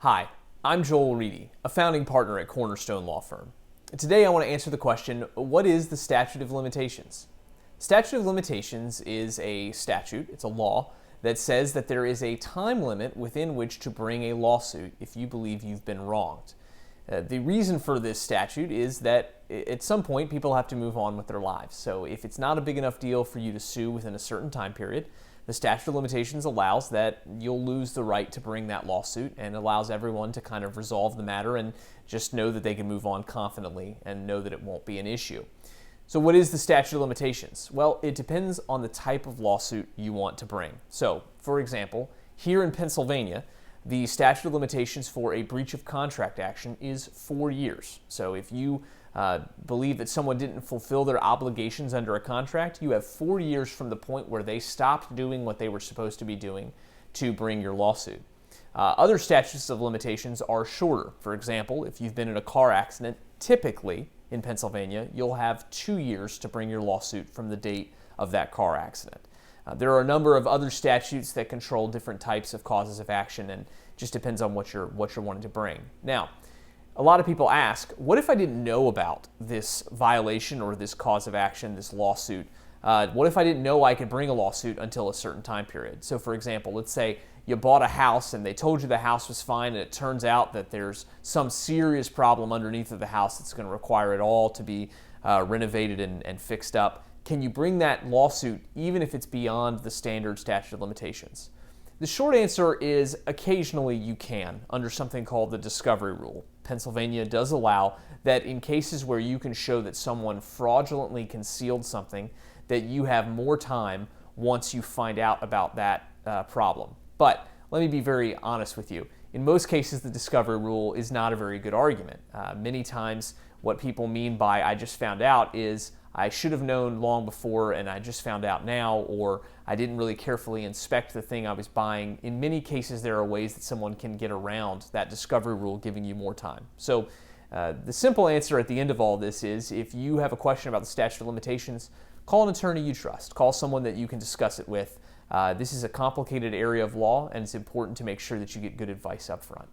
Hi, I'm Joel Reedy, a founding partner at Cornerstone Law Firm. Today I want to answer the question, what is the statute of limitations? Statute of limitations is a statute, it's a law, that says that there is a time limit within which to bring a lawsuit if you believe you've been wronged. The reason for this statute is that at some point people have to move on with their lives. So if it's not a big enough deal for you to sue within a certain time period, the statute of limitations allows that you'll lose the right to bring that lawsuit and allows everyone to kind of resolve the matter and just know that they can move on confidently and know that it won't be an issue. So what is the statute of limitations? Well, it depends on the type of lawsuit you want to bring. So, for example, here in Pennsylvania, the statute of limitations for a breach of contract action is 4 years. So if you believe that someone didn't fulfill their obligations under a contract, you have 4 years from the point where they stopped doing what they were supposed to be doing to bring your lawsuit. Other statutes of limitations are shorter. For example, if you've been in a car accident, typically in Pennsylvania, you'll have 2 years to bring your lawsuit from the date of that car accident. There are a number of other statutes that control different types of causes of action, and just depends on what you're wanting to bring. Now, a lot of people ask, what if I didn't know about this violation or this cause of action, this lawsuit? What if I didn't know I could bring a lawsuit until a certain time period? So for example, let's say you bought a house and they told you the house was fine and it turns out that there's some serious problem underneath of the house that's going to require it all to be renovated and fixed up. Can you bring that lawsuit even if it's beyond the standard statute of limitations? The short answer is occasionally you can, under something called the discovery rule. Pennsylvania does allow that in cases where you can show that someone fraudulently concealed something, that you have more time once you find out about that problem. But let me be very honest with you. In most cases, the discovery rule is not a very good argument. Many times what people mean by I just found out is I should have known long before and I just found out now, or I didn't really carefully inspect the thing I was buying. In many cases, there are ways that someone can get around that discovery rule giving you more time. So the simple answer at the end of all this is if you have a question about the statute of limitations, call an attorney you trust. Call someone that you can discuss it with. This is a complicated area of law, and it's important to make sure that you get good advice up front.